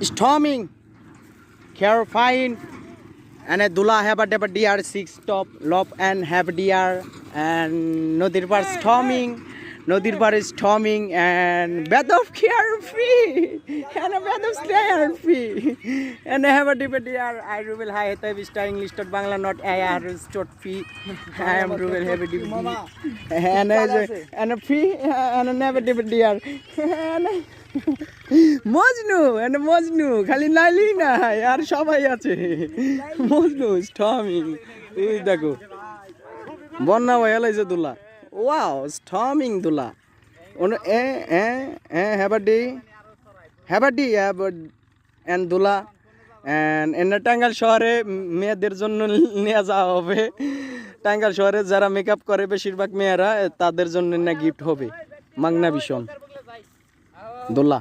storming, clarifying, and a Dula have a DR6 top, lop and have DR, and Nodir bar storming. Nodir bar is storming and bed of carefree and a bed of carefree and I have a DR. I will high type star English dot Bangla not AR dot fee. I am Ruben have a DVD and a fee and a never DR. Majnu and Majnu খালি নাইলি না আর সবাই আছে Majnu storming এই দেখো বন্যা হয়ে লাইছে দুলা ওয়াও স্টর্মিং দুলা ওন এ হ্যাবাডি এন্ড দুলা এন্ড টাঙ্গাইল শহরে মেয়েদের জন্য নিয়ে যাওয়া হবে টাঙ্গাইল শহরে যারা মেকআপ করে বেশিরভাগ মেয়েরা তাদের জন্য না গিফট হবে মাগনা ভীষণ দোলা